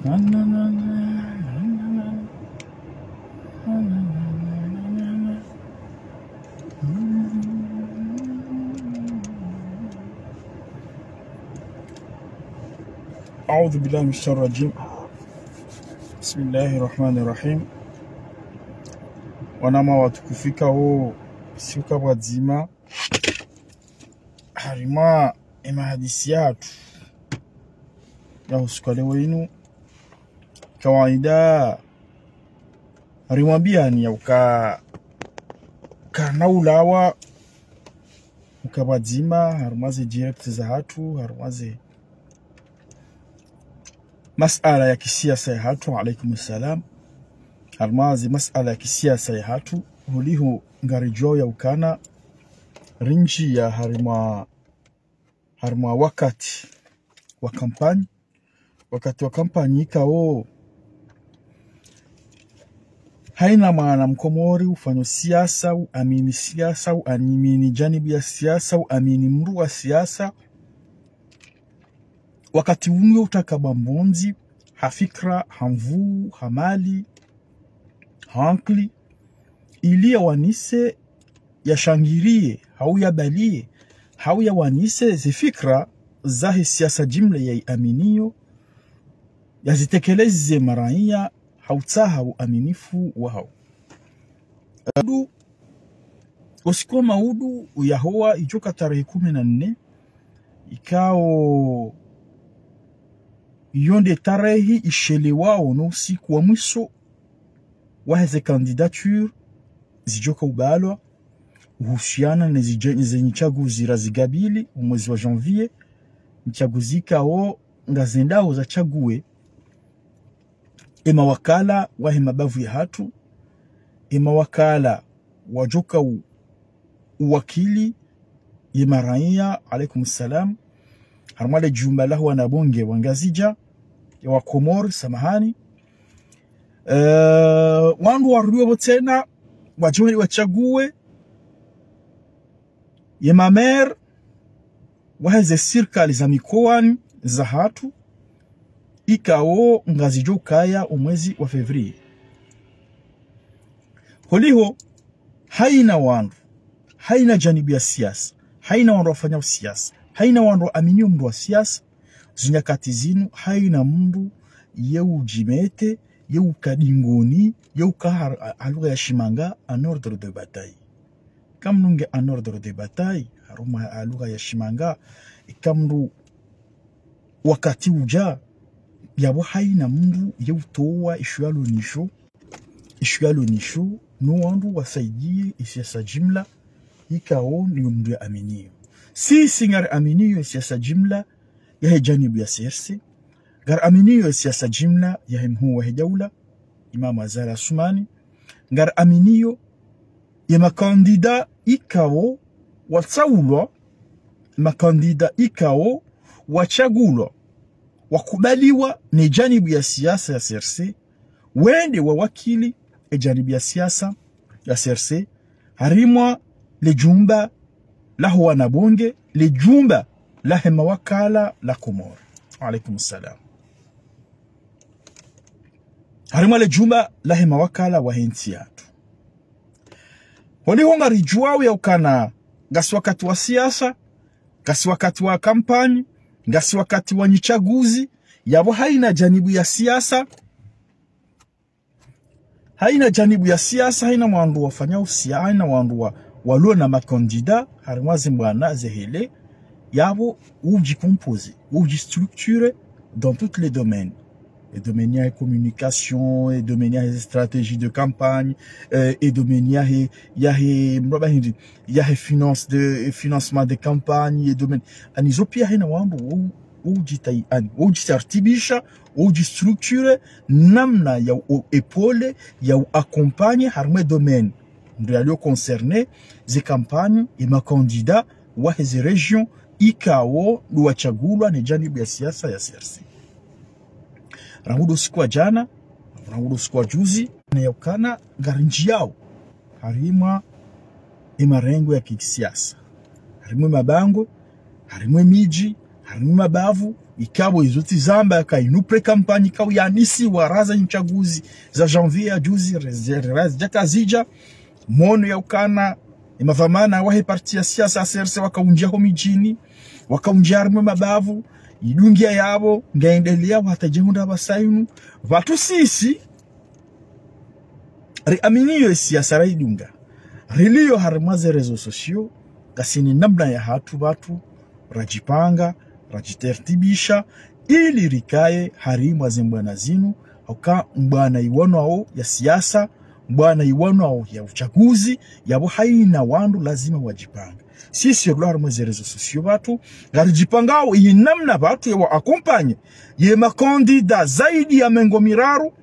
أعوذ بالله من الشيطان الرجيم. بسم الله الرحمن الرحيم. Wanama watukufika ho siuka wazima harima hadisi yatu ya usikale wenu kawaida harimwambia ni uka kanaulawa ukabazima harumaze direct za hatu harumaze masala ya kisiasa ya hatu alaikum salam harumaze masala ya kisiasa ya hatu huliho ngarijo ya ukana rinji ya harima wakati wa kampani ikao haina maana mkomori ufanya siasa uamini siasa uamini janibu ya siasa uamini mru wa siasa wakati unyo utakabambonzi hafikra hamvu hamali hankli ili ya wanise ya shangirie hau ya balie hau ya wanise zifikra zahi siasa jimle ya iaminiyo ya zitekeleze maraia hautaha uaminifu wao. Adu usiku maudu uyahoa ijoka tarehe 14 ikao yonde tarehe ishelewa no usiku wa mwisho wa hizo candidature zijoka ubalwa uhusiana na zenye chaguzi razigabili mwezi wa janvier mchaguzika o ngazendao za chague ema wakala wa mabavu ya hatu ema wakala wajoka uwakili ya raia alaikum salam harmale jumla huwa na bonge wangazija ya wakomor samahani wandu waruo tena wajoni wachague ya mamer waheze sirkali za mikoani za hatu ikao ngazijo kaya umwezi wa Fevrier. Holiho haina wandu, haina janibu ya siasa, haina wandu wafanya siasa, haina wandu aminio mdu wa siasa, zinyakati zinu haina mdu yeu jimete, yeu kadingoni, yeu kahar aluga ya shimanga en ordre de bataille. Kam nunge en ordre de bataille, haruma aluga ya shimanga, ikamru wakati uja, yabo haina mdu yeutowa ishualo nisho no wandu wasaidie isiasa jimla ikao ni mdu ya aminio si ngar aminio isiasa jimla ya janibu ya CRC gar aminio isiasa jimla ya mkuu wa daula Imam Azara Sumani gar aminio ya makandida ikao watsaulo makandida ikao wachagulo wakubaliwa ni janibu ya siasa ya CRC wende wa wakili e janibu ya siasa ya CRC harimwa le jumba la huwa na bonge le jumba la hema wakala la Komor alaikum salam harimwa le jumba la hema wakala wa hentiatu wali honga rijuawe ya ukana gasi wakati wa siasa gasi wakati wa kampani ngasi wakati wa nyichaguzi yabo haina janibu ya siasa haina mwandu wafanya usia haina mwandu walio na makandida harimwazi mbwana zehele yabo uji compose uji structure dans tous les domaines de communication et de stratégie de campagne et de financement de campagne et domaine anizopia haina wandu uji tartibisha uji structure namna ya epole ya accompagne harme domaine ndio concerné ze campagne et ma candidat wa hizi region ikao luachagulwa ni janibu ya siasa ya CRC rahudo siku jana rahudo siku juzi na yakana garinji yao harima marengo ya kisiasa harimwe mabango harimwe miji harimwe mabavu ikawa izuti zamba kainu pre-kampani kawa yanisi waraza nchaguzi za janvier ya juzi jaka zija mono ya ukana imavamana wahe parti ya siasa serse wakaunjia homijini wakaunjia arme mabavu idungia yabo ngaendelea watajehunda basainu watu sisi riaminiyo siasa raidunga rilio harmaze rezo sosio kasini namna ya hatu watu rajipanga rajitertibisha ili rikaye harimwa zembwana zinu hauka mbwana iwano ao ya siasa mbwana iwano ao ya uchaguzi yabo haina wandu lazima wajipanga sisi yolo harmaze rezo sosio watu garijipangao iyi namna watu ya wa akompanye ye makondida zaidi ya mengo miraru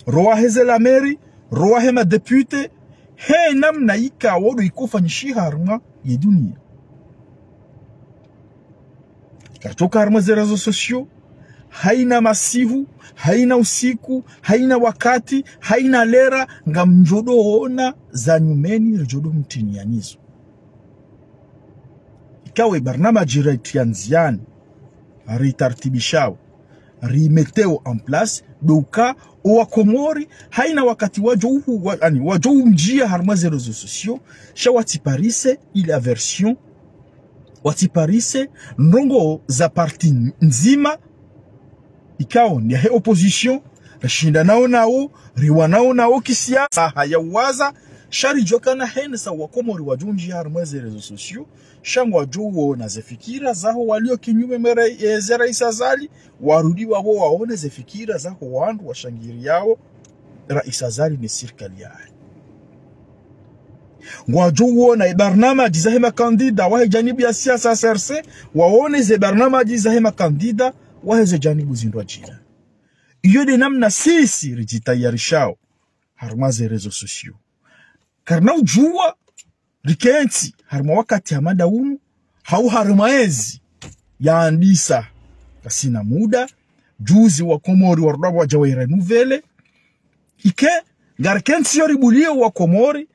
roa heze la meri roa hema depute he namna ika wodo ikufanyishiha harma ye dunia katoka harma ze rezo sosio haina masihu haina usiku haina wakati haina lera nga mjodo ona za nyumeni rejodo mtini yanizo ikawe barnama jiraitu ya nziani ritartibishao rimeteo en place douka owa Komori haina wakati wajo mjia harma ze rezo sosio sha watiparise ile aversion watiparise ndongo za parti nzima ikao ni ya opposition rashinda nao riwanao nao kisiasa haya uwaza shari jokana hensa wa Komori wajunji harma ze rezo sosio shangwa juo na zefikira zaho walio kinyume mere zera isazali warudi wao waone zefikira zaho wandu washangiri yao raisazali ni serikali yao ngwajuo na barnama jizahema kandida wahe janibu ya siasa serse waone ze barnama jizahema kandida wahe ze janibu zindwa jina iyo de namna sisi rijitayarishao harmaze rezo sosio karna ujua rikenti harma wakati hamada unu hau harmaezi ya andisa kasina muda juzi wa Komori warudaba wa jawaira nuvele ike garkenti yo ribulio wa Komori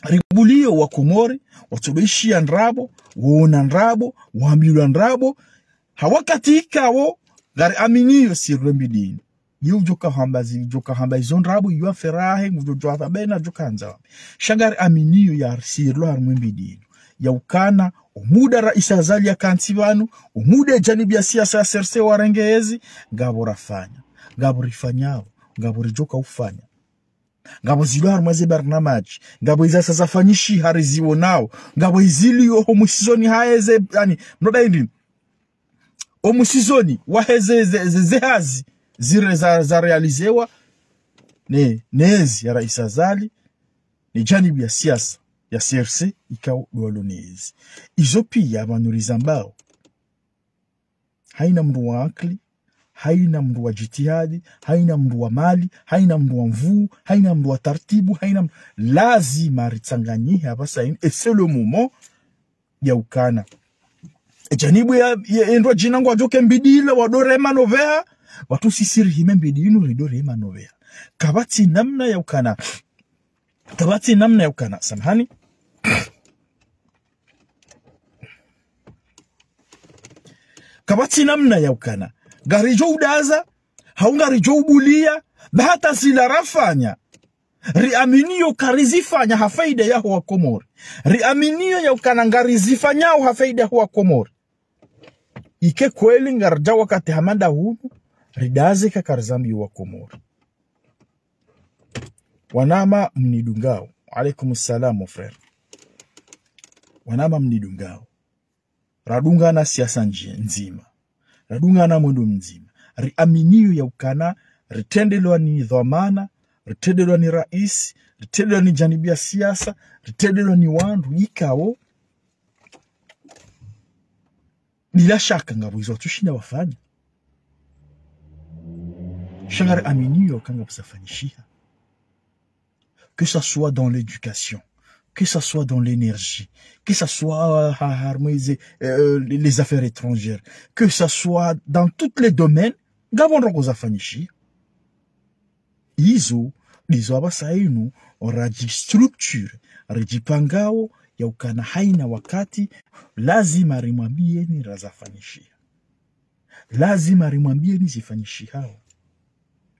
ribulio wa Komori watubishi ya nrabo wona nrabo wambilu nrabo hawakati ikawo gari aminiyo sirrembidini yu joka hamba izon rabu yu ferahe ngujo atabena joka nzawa shangari aminiyo ya sirlo harmwembidini ya ukana umuda raisazali ya kantibanu umuda janibi ya siasa ya serse warengezi ngabo rafanya ngabo rifanyao ngabo rijoka ufanya ngabo zilo harmaze barnamaji ngabo iza sasa fanyishi hariziwo nao ngabo izili yo homusizoni haeze yani mnoda hindi omusizoni waheze zehazi zire za realizewa nezi ya raisazali ni janibu ya siasa ya CRC ikao dualonezi izo pia manuriza mbao haina mndu wa akli haina mndu wa jitihadi haina mndu wa mali haina mndu wa mvuu haina mndu wa tartibu haina lazima ritsanganyihe abasa et c'est le moment ya ukana janibu ya endwa jina ngwa joke mbidila wadore manovea watu sisiri hime mbidinu ridore manovea kabati namna ya ukana samahani kabati namna ya ukana garijo udaza haungarijo ubulia bahata sila rafanya riaminiyo karizifanya hafaida yaho wa Komori riaminiyo ya ukana ngarizifanyao hafaida yaho wa Komori ike kweli ngarja wakati hamanda huu ridaze kakarzambi wa Komori wanama mnidungao alaikumussalam mon frère wanama mnidungao radunga na siasa nzima radunga na mwendo mzima riaminiyo ya ukana ritendelwa ni dhamana ritendelwa ni rais ritendelwa ni janibia siasa ritendelwa ni wandu ikao bila shaka ngabo izo tushinda wafanya shangari aminiyo kanga busafanyishiha que ça soit dans l'éducation, que ça soit dans l'énergie, que ça soit harmoniser les affaires étrangères, que ça soit dans tous les domaines, gabon rokoza fanishi. Izo abasainu oraji structure, rejipangao ya ukana haina wakati lazima rimwambie ni raza fanishi. lazima rimwambie ni zifanyishi hao.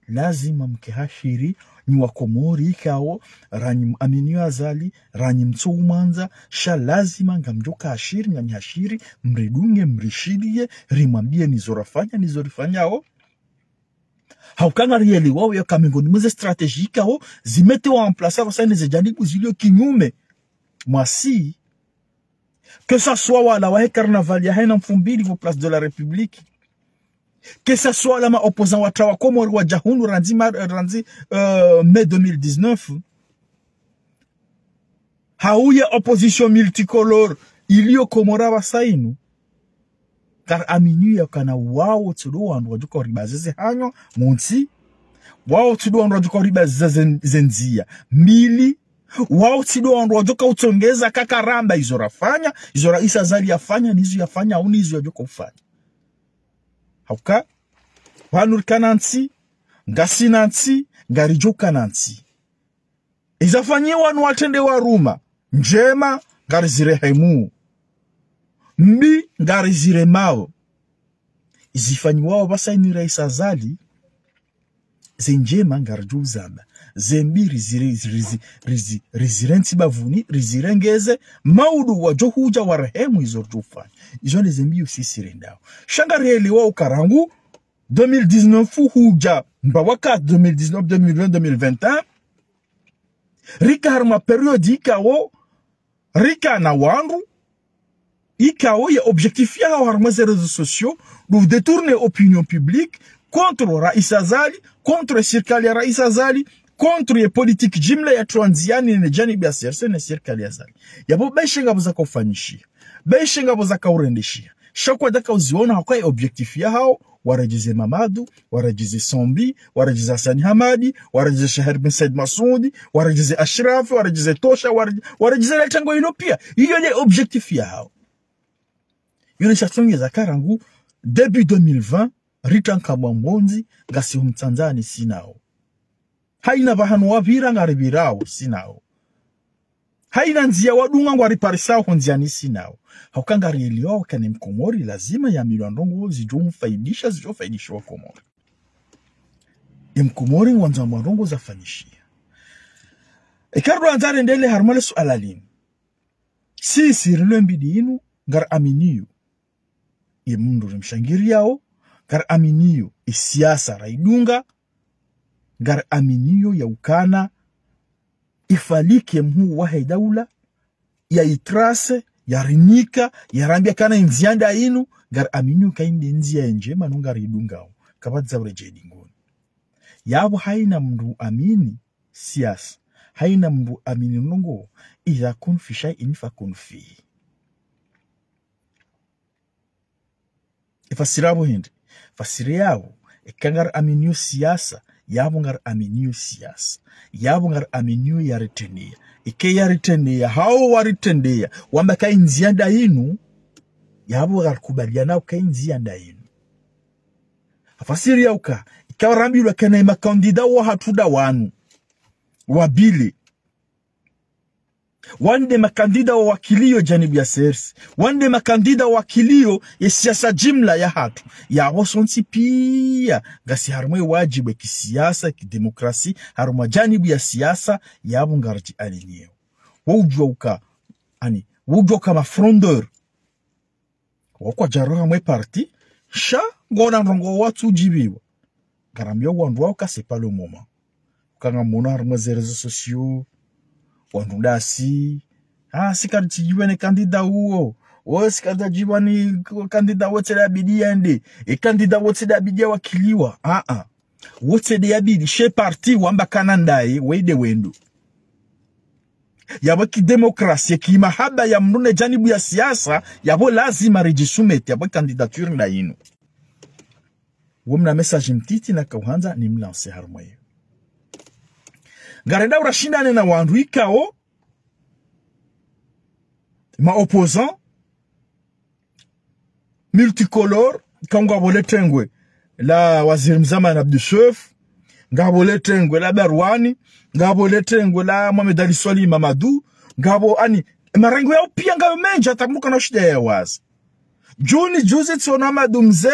Lazima mkehashiri ni wakomori ikao ranyi aminio azali ranyi mtsumanza sha lazima ngamjoka ashiri ngani hashiri mridunge mrishirie rimwambie nizorafanya nizorifanyao. Haukanga rieli wao ya kamengoni mweze strategika ho zimete wa emplasa kwa saini zijanibu zilio kinyume mwasi que ça soit wala wahe carnaval ya haina mfumbili vo place de la République, que ça soit la ma opposant watawa komori wa jahunu ranzi mai 2019 hauye opposition multicolore ilio komora wa sainu car aminu ya kana wao tudu wandu wajuko ribazeze hanyo munsi wao tudu wandu wajuko ribazeze zenzia mili wao tudu wandu wajuko utongeza kakaramba izo rafanya izo raisa zali yafanya nizu yafanya au nizu wajuko ufanya hauka wanur kanansi ngasi nansi ngarijo kanansi izafanyia wanu watende waruma njema ngarizire haimu mbi ngarizire mao izifanyi wao basa ni raisa zali zenjema ngarju zamba zembi rizirenti bavuni rizirengeze maudu wajo huja warehemu izo rufanya izo ne zembi usisirendao shangareli wao karangu 2019 huja mbawaka 2019 2020 2021 rika harma periodi ikawo rika na wandu ikawo ya objectif ya harma ze réseaux sociaux pour détourner opinion publique contre Rais Azali, contre serikali ya Rais Azali, contre ya politique jimla ya Transiani na janibi ya CRC na serikali ya Azali. Yabo beshenga boza kufanyishia, beshenga boza kaurendishia. Shakwa daka uziona hakai objectif ya hao warajize Mamadu, warajize Sombi, warajize Hassan Hamadi, warajize Shahar bin Said Masoudi, warajize Ashraf, warajize Tosha, warajize Letango ino pia. Hiyo ni objectif ya hao. Yone chatonge za karangu début 2020 ritanka mwonzi ngasi humtanzani sinao. Haina bahanu wavira ngaribirao sinao. Haina nzia wadunga ngwariparisao honziani sinao. Haukanga rielio wakane mkomori lazima ya milionongo zijumu faidisha zijofaidisha wakomori. Mkomori wanza mwarongo za fanishia. Ikardo anzare ndele harmale sualalini. Si sirile mbidi inu ngar aminiyu. Mundu rimshangiri yao. Gar aminiyo isiasa raidunga. Gar aminiyo ya ukana ifalike mhu wahe daula ya itrase ya rinika ya rambia kana inzianda inu. Gar aminiyo kainde nzia njema nunga raidunga kabadza ureje ngoni yabo haina mndu amini siasa haina mndu amini nungo iza kun fi shay'in fakun fi ifasirabo hindi fasiri yao ikangar aminiyo siasa yabo ngar aminiyo siasa yabo ngar aminiyo ya retenia ike ya retenia hao waritendea wamba kainzianda inu yabo ngar kubaliana kainzianda inu fasiri yao ka ikawarambilwa kana makandida wa hatuda wanu wabili wande makandida wa wakilio janibu ya sersi wande makandida wa wakilio ya siasa jimla ya hatu ya wasonsi pia gasi harumwe wajibu ya kisiasa kidemokrasi harumwa janibu ya siasa ya abu ngarji alineo wujwa kama frondeur wakwa jaroha mwe parti sha ngona nrongo watu jibiwa garamyo wandu wauka c'est pas le moment kanga mona harumwe ze réseaux sociaux wandudasi sikari chijiwe ni kandida huo sikari chijiwe ni kandida wote da bidi yende kandida wote da bidi wakiliwa wote da bidi she parti wamba kanandai wede wendu yabo ki demokrasi ki mahaba ya mnune janibu ya siasa yabo lazima rejisumete yabo kandidature na inu wumna message mtiti na kauhanza ni mlanse harmoye garenda urashindane na wandu ikao ma opposant multicolore kangwa boletengwe la waziri mzama na Abdouchef ngaboletengwe la Barwani ngaboletengwe la Mohamed Ali Swali Mamadou ngabo ani marengo yao pia ngayo menja atamuka na shida ya wazi juni juzi tsona madumze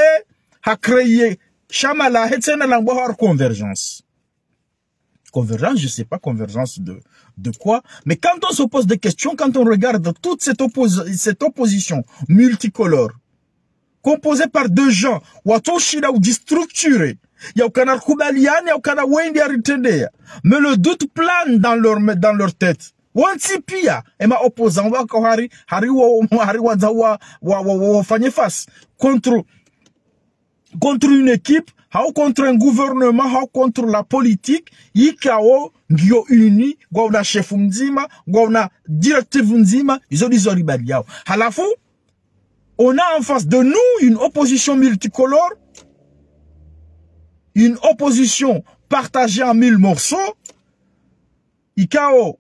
a créé Chamala Hetena Langbohar convergence. Convergence, je sais pas convergence de quoi, mais quand on se pose des questions, quand on regarde toute cette opposition multicolore, composée par deux gens, watoshida ou structurés, il y a aucun Koubalian, il y a aucun Wendy Aritendea, mais le doute plane dans leur tête. Wansipia, et ma opposant, hari fanye face contre une équipe, contre un gouvernement, contre la politique, yikao ngio uni, gwa chef mzima, gwa directive mzima, izoli baliao. Halafu, on a en face de nous une opposition multicolore, une opposition partagée en 1000 morceaux, ikao,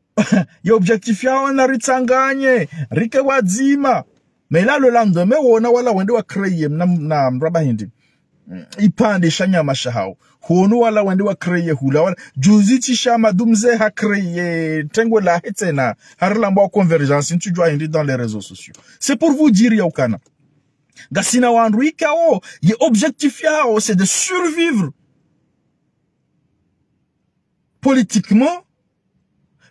y objectifia on a ritsanganye, rike wadzima. Mais là, le lendemain, on a wala wende wa kreye, na mraba hindi. Ipande shanya mashahao. Huonu wala wende wa kreye hula wala. Juziti shama dumze ha kreye. Tengwe la hetena. Harlamba wa convergence. Intu jwa hindi dans les réseaux sociaux. C'est pour vous dire yaukana. Gasina wanrui kao. Ye objectif yao, c'est de survivre. Politiquement.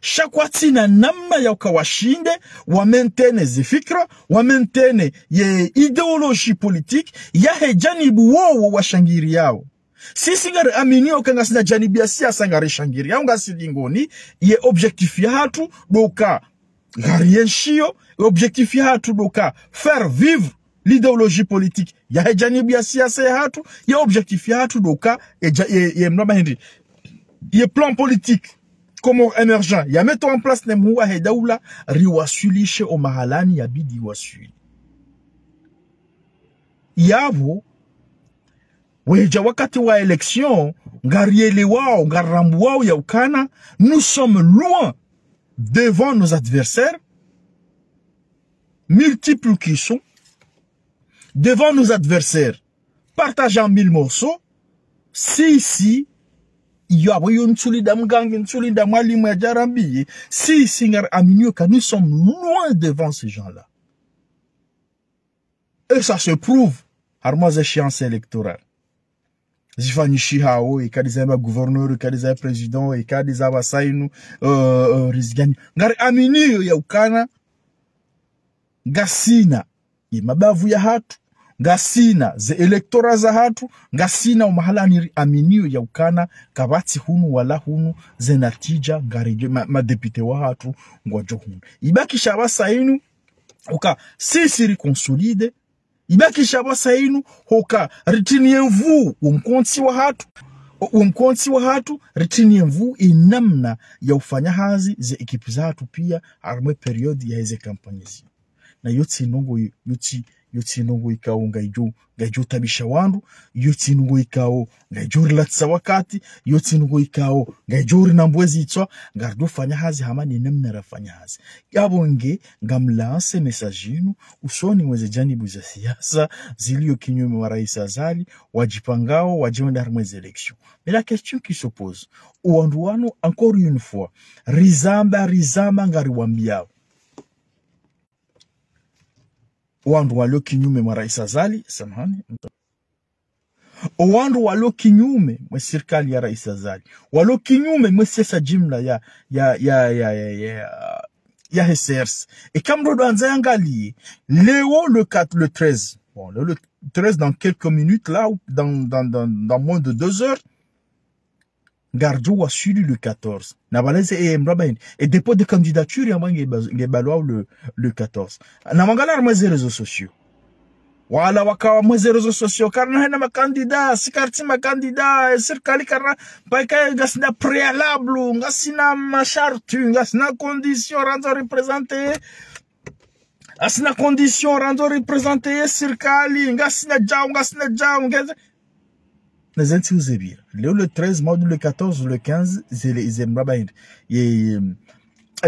Chaque watina namna ya ukawashinde, wa maintaine zifikra, wa maintaine ye idéologie politique, ya he janibu wowo wa shangiri yao. Sisi ngari amini okanga sina janibi ya siasa ngari shangiri yao ngasi lingoni, ye objectif ya hatu doka garienshio, objectif ya hatu doka faire vivre l'idéologie politique. Ya he janibi ya siasa ya hatu, ya objectif ya hatu doka ye mnoba hindi. Ye plan politique. Comme émergent, ya mettre en place ne mwa hedaula riwasulishe o mahalani ya bidi wasuli. Yabo, weja wakati wa élection, ngariele wao, ngarambu wao ya ukana, nous sommes loin devant nos adversaires, multiples qui sont, devant nos adversaires, partageant 1000 morceaux, si, nous sommes loin devant ces gens-là. Et ça se prouve à les échéances électorales. Zifani Shihao, et Kadizama gouverneur, et Kadizama président, et Kadizama Sainu, Rizgani. Ngari Amini Yaukana, Gasina, Imabavu Yahatu. Ngasina ze elektora za hatu, ngasina umahalani aminio ya ukana, kabati hunu wala hunu, ze natija ngareje madepite wa hatu, ngwajo hunu. Ibaki shabasa inu, hoka sisi rikonsolide, ibaki shabasa inu, hoka ritinienvu umkonti wa hatu, ritinienvu inamna ya ufanya hazi ze ekipi za hatu pia, arme periodi ya heze kampanyezi. Na yoti nongo yoti nungu ikao ngaijo tabisha wandu, yoti nungu ikao ngaijo rilatsa wakati, yoti nungu ikao ngaijo rinambwezi itwa, ngardo fanya hazi hamani nemna rafanya hazi. Yabo nge ngamlanse mesajinu, usoni mweze janibu za siasa, zilio kinyume wa Rais Azali, wajipangao, wajiwenda harmwezi election. Mais la question qui se pose, uanduano encore une fois, rizama ngari wambiao. Wandu walio kinyume mwa Rais Azali, samahani. Wandu walio kinyume mwa serikali ya Rais Azali. Walio kinyume mwa siasa jimla ya HCRC. Et comme nous devons angali, Léo le 13. Bon, le 13 dans quelques minutes là, dans moins de 2 heures. Garjo a suivi le 14. Et dépôt de candidature, il y a le 14. Namangala mes réseaux sociaux. Wala wakawa mes réseaux sociaux. Karna hena ma candidat, si karti ma candidat, sirkali karna, paika gasina préalable, gasina ma charte, gasina condition rando représenté. Gasina condition rando représenté, sirkali, gasina jao, le 13, le 14, le 15,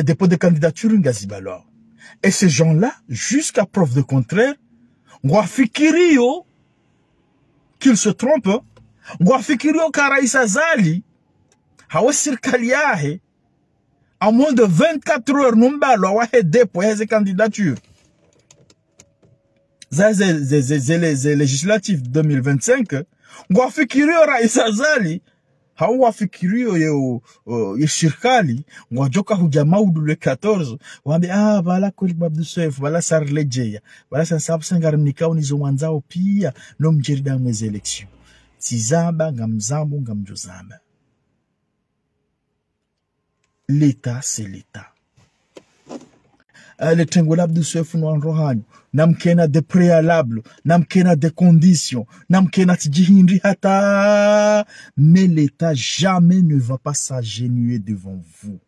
dépôt de candidature, et ces gens-là, jusqu'à preuve de contraire, Ngwafikirio, qu'ils se trompent, Ngwafikirio Rais Azali, hawa sirkaliahe, à moins de 24 heures, numbalo, awahe dépôt, ces candidatures. za legislative 2025 ngwafikirio Rais Azali hawafikirio ye shirkali ngwajoka hujamaudu le 14 wambe bala kweli Abdou Swef bala sarlejeya bala sansabu sangarimnikao nizo mwanzao pia no mjerida mwezi election tizamba ngamzambu ngamjozamba. L'État c'est l'État. Le tengola Abdou Swef no anrohanyo namkena de préalable namkena de conditions namkena tijihindri hata, mais l'État jamais ne va pas s'agenouiller devant vous.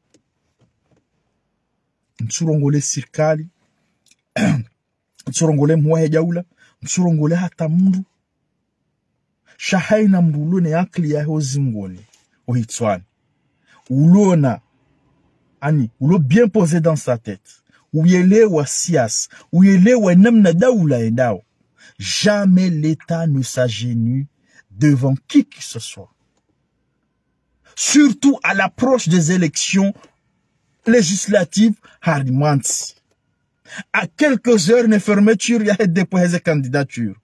Msurongole sirkali msurongole mwahe jaula msurongole hata mndu shahaina mrulone akli ya hozingole ohitswani ulona ani ulo bien posé dans sa tête uyelewa sias uyelewa namna daula endao. Jamais l'État ne s'agenouille devant qui que ce soit, surtout à l'approche des élections législatives harimanti. À quelques heures de fermeture, il y a déposé candidature.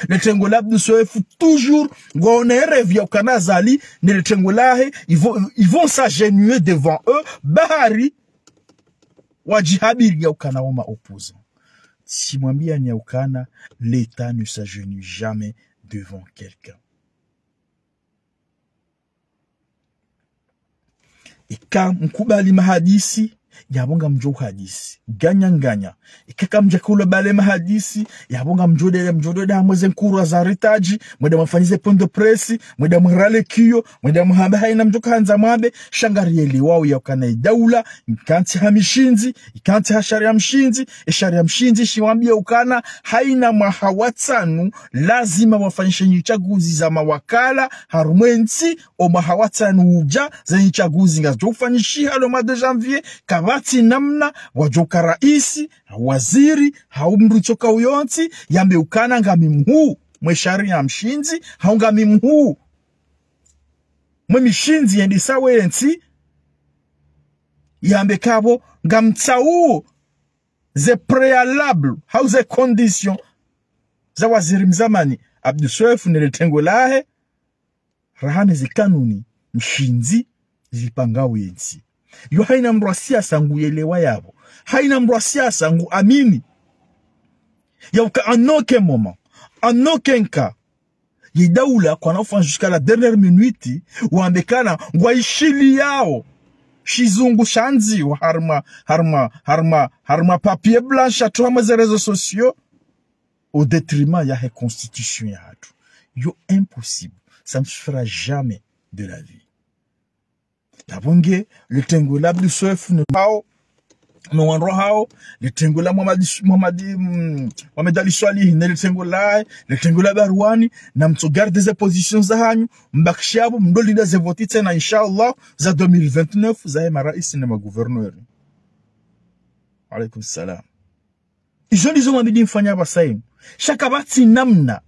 Le Tengola Abdou Swef toujours revient au Kanazali, le Tengola ils vont s'agenouiller devant eux. Bahari wajihabiri ya ukana oma opposant. Si mwambia ni ya ukana, l'État ne s'agenouille jamais devant quelqu'un. Ika mkubali mahadisi yabonga mjo hadisi ganya ikaka mjakula bale mahadisi yabonga mjode da mweze nkuru za ritaji mwede mafanize point de presse mwede mrale kiyo mwede mhamba haina mjoka hanza mwabe shangarieli wao ya kana daula ikanti hamishinzi ikanti hasharia mshinzi sharia mshinzi shiwambia ukana haina mahawatsanu lazima wafanyishe nyichaguzi za mawakala harumwensi o mahawatsanu uja za nyichaguzi ngazo ufanyishi halo ma de janvier kabati namna wajoka raisi waziri haumru choka uyonti yambe ukana ngami mhu mweshari ya mshinzi haungami mhu mwe mishinzi yendi sawensi yambe kabo ngamtsau ze prealable hau ze condition za waziri mzamani Abdou Swef nele tengolahe rahane zi kanuni mshinzi zipangao yensi. Yo haina mru wa siasa ngu yelewa yabo. Haina mru wa siasa ngu amini. Yauka en aucun moment, en aucun cas, yidaula kwa naufan jusqu'à la dernière minute, wambekana waishili yao. Shizungu shanzi wa harma papier blanche à toi mes réseaux sociaux au détriment ya constitution ya hatu. Yo impossible. Ça ne se fera jamais de la vie. Yabonge le tengola Abdou Swef no hao no wanro hao le tengola Mohamed Ali Swali ne le tengola Barwani na mtogarde ze positions za hanyu mbakishabo mdolida ze voti tena inshallah za 2029 za marais na magouverneur. Alaykum salam. Ijo ndizo mabidi mfanya basaini shakabati namna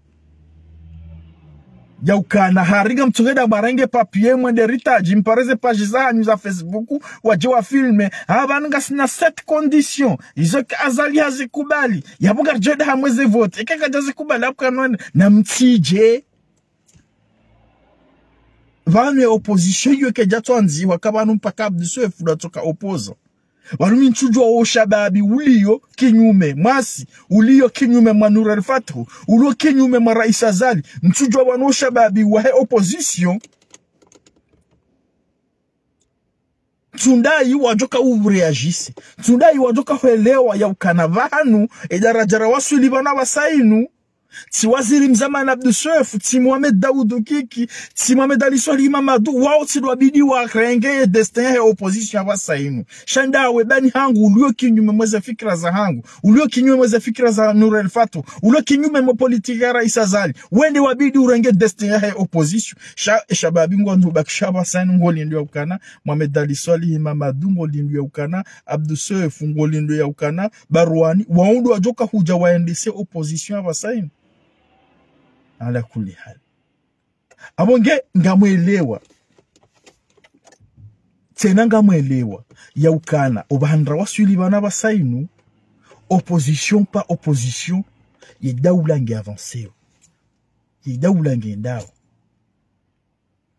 yaukana hariga mtugeda barenge papier mwende ritaji mpareze page zanyu za Facebook waje wa filme abananga sina 7 conditions izo Azali hazikubali yabunga jode hamweze vote ekeka jazikubali apkanwa na mtije vame opposition yoke jatwanzi wakabanu mpaka Abdou Swef datoka opposa walumi nchujwa o shababi uliyo kinyume mwasi uliyo kinyume Manura Rifatu uliyo kinyume mwa Rais Azali nchujwa wano shababi wa opposition tundai wajoka ureagisi tundai wajoka huelewa ya ukanavanu edarajara wasuli bana wasainu ti waziri mzamani Abdou Swef ti Mohamed Daoud Kiki ti Mohamed Ali Swali Mamadou wao ti wabidi wa renge destin ya opposition wa sainu shanda webani hangu ulio kinyume mweze fikra za hangu ulio kinyume mweze fikra za Nura El Fatou ulio kinyume mwa politika ya Rais Azali wende wabidi urenge destin ya opposition shababi ngwandu bakishaba sainu ngoli ndio ukana Mohamed Ali Swali Mamadou ngoli ndio ukana Abdou Swef ngoli ndio ukana Barwani waundu wajoka huja waendese opposition wa sainu. Ala kuli hali abonge ngamwelewa tena ngamwelewa ya ukana obandra wasuli bana basainu opposition pa opposition ye daula nge avanceo ye daula nge ndao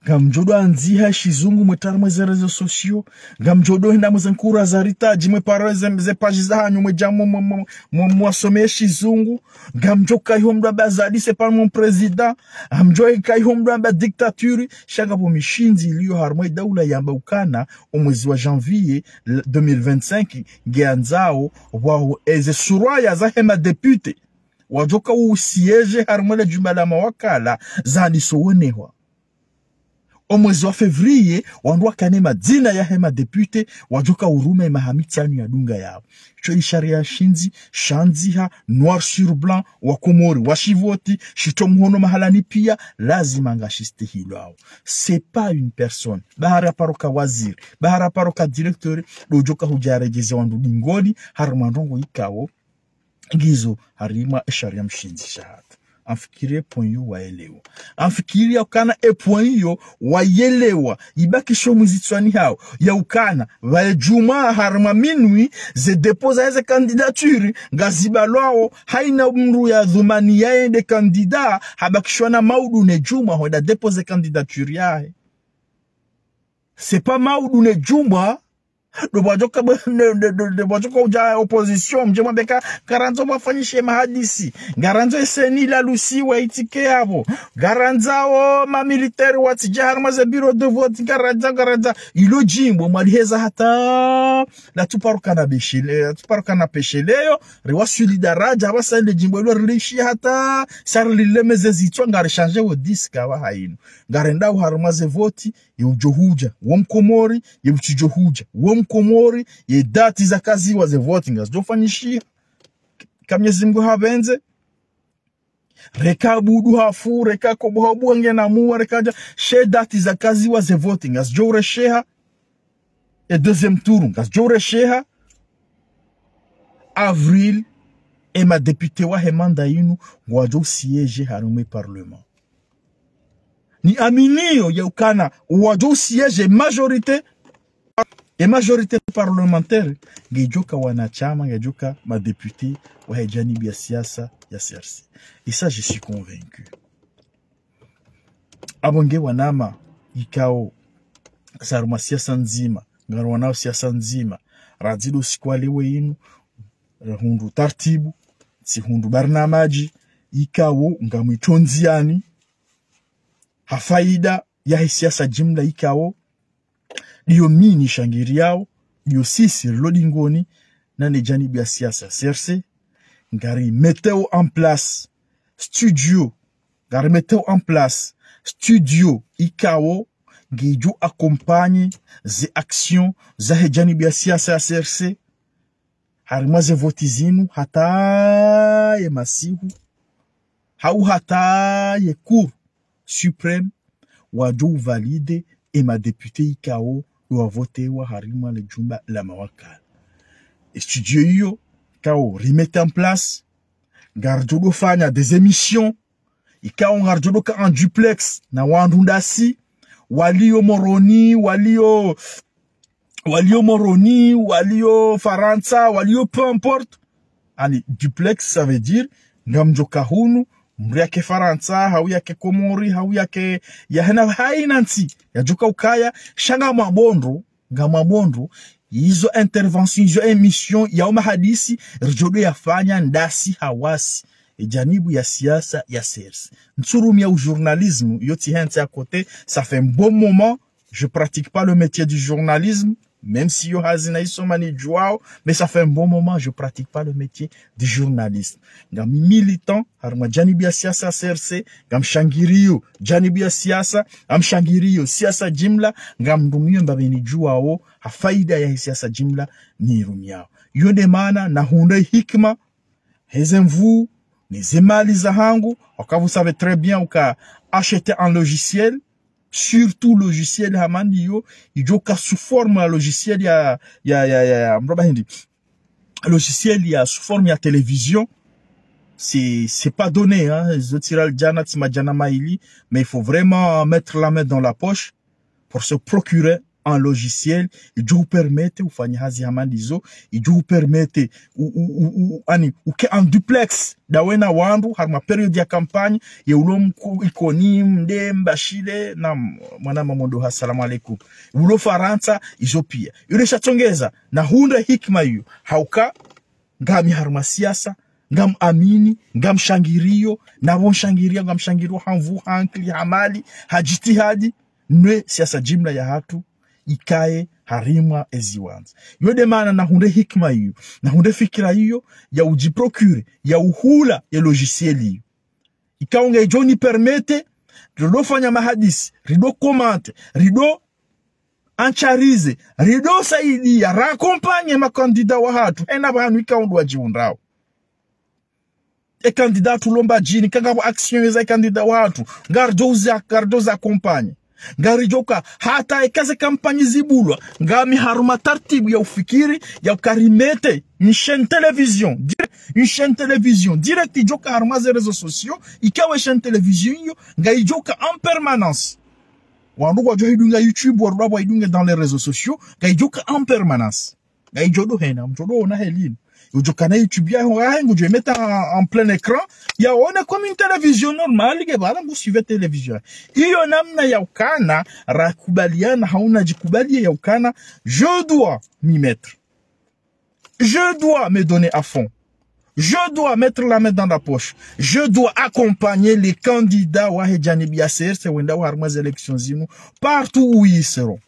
ngamjodo anziha shizungu mwetari mweze rezo sosio ngamjodo henda mweze nkura zaritaji mwe pareze mze paji za hanyu mwe jamu mwasome shizungu ngamjoka iho mdaba zadise par mon president ngamjoka iho mdaba diktaturi shanga po mishinzi iliyo harmwe daula yamba ukana omwezi wa janvier 2025 geanzao wao eze suraya za hema depute wajoka usiege harmwe la jumala mawakala zadiso wenewa omwezi wa fevrier wandua kane madina ya hema depute wajoka urume mahamitani ya dunga yao cho isharia shinzi shanziha noir sur blanc wakomori washivoti shitomhono mahalani pia lazima ngashiste hilo c'est pas une personne bahara paroka waziri bahara paroka directeur dojoka hujarejeze wandu dingoni harumandongo ikao gizo harima isharia mshinzi shahada afikirie point yo waelewa afikiria ukana point yo wayelewa ibaki show muzitswani hao ya ukana vajuma harma minui ze deposa eze candidature ngazibalwao haina mru ya dhumani yaende kandida habakishwana maudu ne juma hoda depose candidature yae c'est pas maudu ne juma de bojoka uja opposition mjema beka garanzo mafanyishe mahadisi garanzo eseni la lusi wa itike yabo garanzao ma militaire watijahar ma za bureau de vote garanza ilo jimbo maliheza hata la tuparuka na pesheleyo rewa solidaraja abasa ile jimbo ilo rishi hata sarlile mezezitwa ngari changer wo diska wa haino garenda harma ze vote yujohuja womkomori yuchijohuja womkomori ye dati za kazi wa ze voting as dofanyishia kamyezi mgo habenze reka budu hafu reka kobohabu ngena muwa reka she dati za kazi wa ze voting as jore sheha et deuxième tour as jore sheha avril et ma députée wa hemanda inu wajo siège harume parlement ni aminio ya ukana wajo siège majorité parlementaire ngejoka wanachama ngejoka madéputé wa hejani bia siasa ya CRC. Et ça je suis convaincu. Abonge wanama ikao saruma siasa nzima ngarwanao siasa nzima radido sikwalewe inu hundu tartibu si hundu barnamaji ikao ngamwitonziani hafaida ya siasa jimla ikao diyo mini shangiri yao diyo sisi lodingoni na nejani bia siasa CRC ngari meteo en place studio ngari meteo en place studio ikao ngeju accompagne ze action za hejani bia siasa ya CRC harima ze votizinu hata ye masihu hau hata ye cour suprême wajou valide et ma députée ikao doit voter wa harima le jumba la mawakala. Et studio yo kao remettre en place gardodo fanya des émissions ikao gardodo ka en duplex na wandundasi walio moroni walio faransa walio peu importe ani duplex ça veut dire ngamjoka hunu mri yake faransa hau yake komori hau yake ya hainansi ya joka ukaya shanga mabondo hizo intervention hizo emission ya mahadisi rijodo yafanya ndasi hawasi janibu ya siasa ya CRC nsurumi ya journalisme yoti hensi à côté ça fait un bon moment je pratique pas le métier du journalisme même si yo hazina isomani jouao mais ça fait un bon moment je pratique pas le métier de journaliste ngam militant harma janibu ya siasa CRC ngam shangirio janibu ya siasa am shangirio siasa jimla ngam ndumio mbabeni jouao hafaida ya siasa jimla ni rumiao yonde maana na hunde hikma hezemvu ni zemali za hangu vous savez très bien uka acheter un logiciel surtout logiciel hamandiyo ijoka sous forme ya logiciel ya mroba hindi logiciel ya sous forme ya télévision c'est pas donné hein zotiral jana tima jana maili mais il faut vraiment mettre la main dans la poche pour se procurer en logiciel ijo permete ufanye hazi hamandizo ijo permete ani uke en duplex dawena wandu harma periode ya campagne ye ulom ikoni mde mbashile na mwana mamondo assalamu alaikum ulo Faransa ijo pia yule chatongeza na hunda hikma hiyo hauka ngami harma siasa ngam amini ngam shangirio na bon shangirio ngam shangirio hanvu hankli hamali hajitihadi nwe siasa jimla ya hatu ikae harimwa eziwanza yode mana na hunde hikma hiyo na hunde fikira hiyo ya ujiprocure ya uhula ya logiciel hiyo ikaunga joni permete rido fanya mahadisi rido komante rido ancharize rido saidi ya rakompanye makandida wa hatu ena banu ikaundu wajiundao candidat tulomba jini kanga wa action za candidat wa hatu gardoza kompanye ngarijoka hata ekaze kampanye zibulwa ngami haruma tartibu ya ufikiri ya ukarimete une chaîne télévision direct joka haruma ze réseaux sociaux ikawe chaîne télévision yo ngaijoka en permanence wandu kwa joidunga YouTube warwa kwa idunga dans les réseaux sociaux ngaijoka en permanence ngaijodo hena mtodo ona helini ujokana YouTube ya wangu je mettre en plein écran ya ona comme une télévision normale ke bala vous suivez télévision hiyo namna ya ukana rakubaliana hauna jikubalie ya ukana je dois m'y mettre, je dois me donner à fond, je dois mettre la main dans la poche, je dois accompagner les candidats wa Janibi ya CRC wenda wa harma élections zinu partout où ils seront.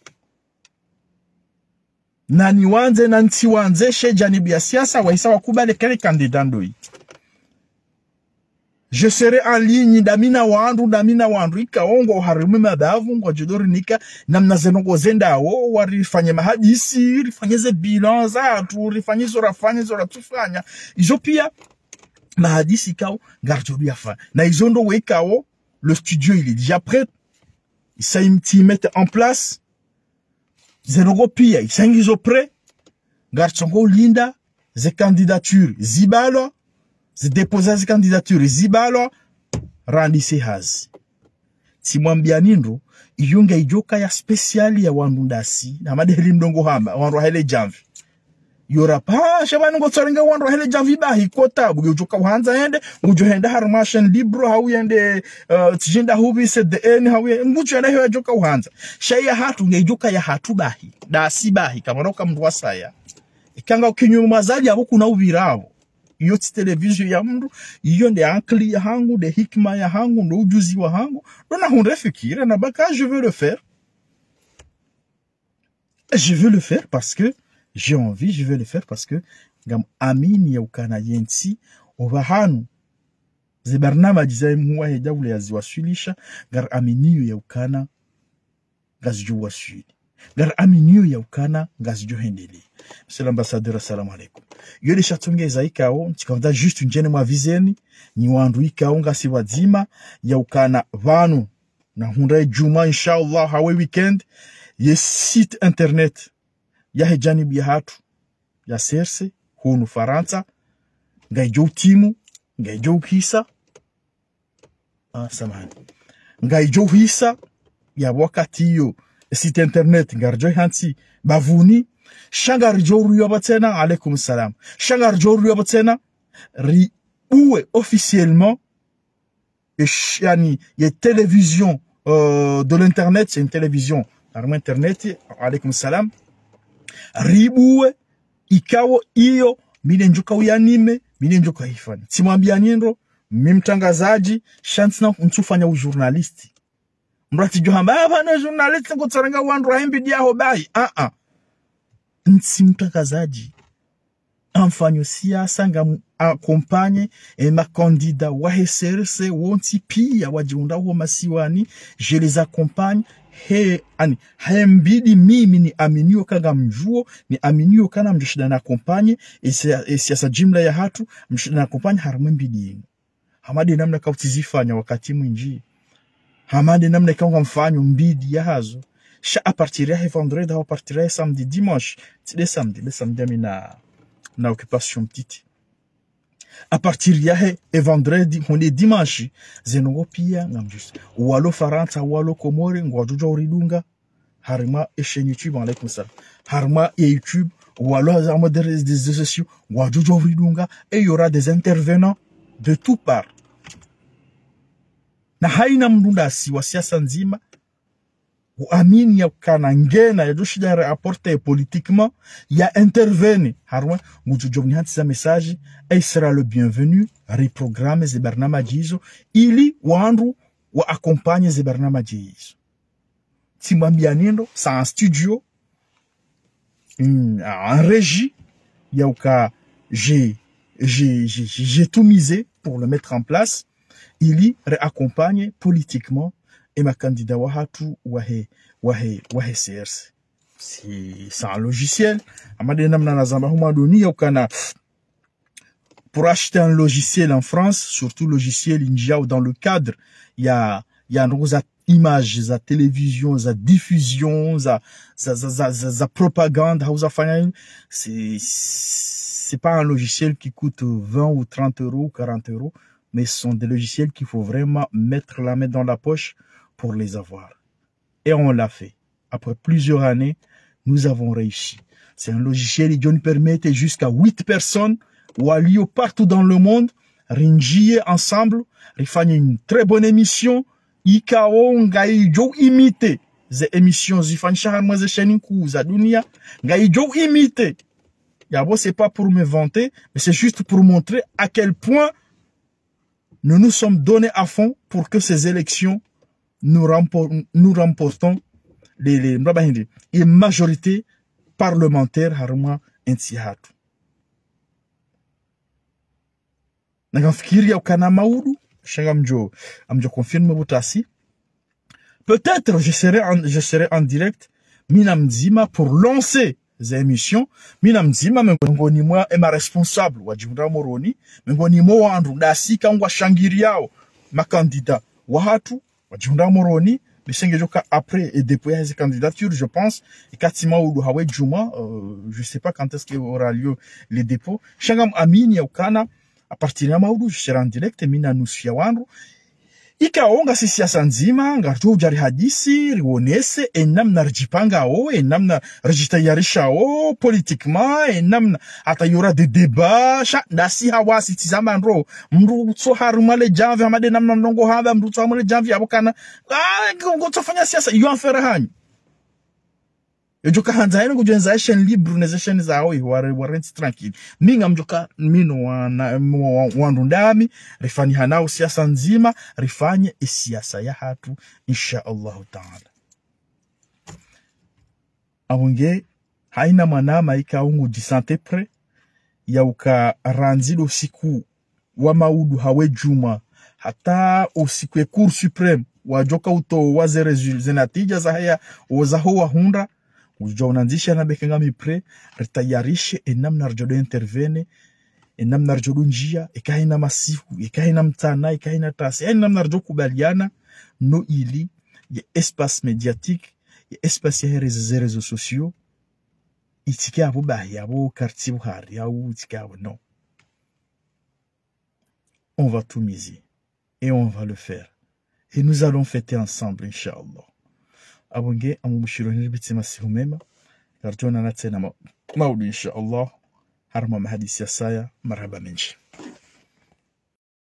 Na niwanze na ntiwanze she janibi ya siasa waisa wakubale kele candidat ndoi. Je serai en ligne damina wandu ikaongo harimu mabavu ngwa jodori nika namna zenongo zenda wo warifanye mahadisi rifanyeze bilan za tu rifanye zora tufanya izo pia mahadisi kao garjobi afa na izondo we kao le studio il est déjà prêt ils mettent en place zenongo pia isangizo prêt garchongo linda ze candidature zibalo déposer ses candidatures zibalo randise hazi simwambia nindo iyunga ijoka ya speciali ya wandundasi na madeli mdongo hamba wandu hele jamvi yora pa shabani ngo tsaringa wandu hele jamvi bahi kota buge ujoka uhanza ende ujo henda harmashen libro hau yende tijinda hubi CDN hau ngujo ende hewa joka uhanza shaya hatu ngejoka ya hatu bahi dasi bahi kama noka mdu wasaya ikanga ukinyuma mazaji abo kuna ubirabo iyo television ya mdu iyo nde ankli ya hangu de hikma ya hangu ndo ujuzi wa hangu dona hunde fikira na baka je veux le faire parce que j'ai envie, je veux le faire parce que ngam amini ya ukana yensi ovahanu zebarnama jizai muwa heda ule yaziwasilisha gar aminiyo ya ukana gazijo wasili gar aminiyo ya ukana gazijo hendeli. Monsieur l'ambassadeur, assalamu alaikum. Yole chatongeza ikao nchikavda juste njene mwavizeni ni wandu ikao ngasi wadzima ya ukana vanu na hundae juma inshallah hawe weekend ye site internet ya hejanibu ya hatu ya serse hunu Faransa ngaijo timu ngaijo hisa samahani ngaijo hisa ya wakati yo site internet ngarjo hansi bavuni shangar joru yobatena alaikum salam shangar joru yobatena ri uwe officiellement yani ya télévision de l'internet, c'est une télévision par internet alaikum salam ribuwe ikawo iyo mine njuka uyanime mine njuka hifanya simwambia nindo mimtangazaji chance na mtufanya ujournalisti mrati johamba hapana journalist ngotsaranga wandu rahimbi diaho bai mtsimtakazaji amfanyo siasa nga akompanye ma candidat wa SRC wonti pia wajiunda huo masiwani je les accompagne mbidi mimi ni aminio kanga mjuo ni aminio kana mjishida na accompagne siasa jimla ya hatu mjishida na accompagne harumwe mbidi yenu hamadi namna kautizifanya wakati mwinji hamadi namna kanga mfanyo mbidi ya hazo sha a partir ya vendredi a partir ya samedi dimanche le samedi amina na occupation petite a partir ya vendredi on est dimanche zenongo pia ngamjus walo Faransa walo Komore ngwajuja uridunga harma et chaîne YouTube en comme ça harma et YouTube ou alors harma des réseaux sociaux ou et il y aura des intervenants de tout part na haina mdunda si wa siasa nzima uamini ya kana ngena ya doshida apporter politiquement ya intervenir harma mujujobni hatisa message et sera le bienvenu reprogramme ze barnamaji hizo ili wandu wa accompagne ze barnamaji hizo timwambia nendo c'est un studio en régie yauka j'ai tout misé pour le mettre en place ili réaccompagne politiquement et ma candidat wahatu wahe CRC c'est un logiciel amadena mna zamba huma doni yaukana pour acheter un logiciel en France surtout logiciel India ou dans le cadre il y a une image za télévision za diffusion za propagande c'est pas un logiciel qui coûte 20 ou 30 euros 40 euros mais ce sont des logiciels qu'il faut vraiment mettre la main dans la poche pour les avoir et on l'a fait après plusieurs années nous avons réussi c'est un logiciel qui nous permet jusqu'à 8 personnes ou alliés partout dans le monde ringier ensemble faire une très bonne émission ikao ngaijo imite ze émissions zifanisha harma ze chaîne kuu za dunia ngaijo imite yabo c'est pas pour me vanter mais c'est juste pour montrer à quel point nous nous sommes donnés à fond pour que ces élections nous remportons les majorité parlementaire harma intihatu nagamfikiri ukana maudu amjo confirme butasi peut-être je serai en direct minamzima pour lancer les émissions minamzima mengoni mwa ema responsable wa Jimra Moroni mengoni mwa wandu dasi kangwa shangiriao makandida wahatu wa Jimra Moroni bisengejoka après et déployer ces candidatures je pense et katima ou hawe juma je sais pas quand est-ce qu'il aura lieu les dépôts shangam amini ya ukana à partir de maudu je serai en direct mina nusia wandu ikaonga si siasa nzima ngarjo jari hadisi rionese enamna rjipanga o enamna rjitayarisha o politiquement enamna ata yura des débats cha dasi hawa sitizama ndo mru so harumale janvi amade namna ndongo haba mru so harumale janvi abokana ngotofanya siasa yo affaire hanyi Ejoka hanza hino kujenza chaîne libre na chaîne zao warenti tranquille. Minga mjoka mino wandundami rifani hanao siasa nzima rifanye siasa ya hatu insha Allah taala. Awonge haina manama ikaungu jisante pre ya uka ranzido siku wa maudu hawe juma hata usiku ya Cour suprême wajoka uto waze resulzenatija za haya wazaho wa hunda ujonanzisha na bekenga mipre ritayarishe enamna rjodo intervene enamna rjodo njia ikaina masifu ikaina mtana ikaina tasi enamna rjodo kubaliana no ili ya espace médiatique ya espace ya réseaux sociaux itike abo bahi abo quartier buhari au itike abo non on va tout miser et on va le faire et nous allons fêter ensemble inchallah abonge amumushiro nibitsima sihumema garjona na tena maudu insha Allah harma mahadisi ya saya marhaba menshi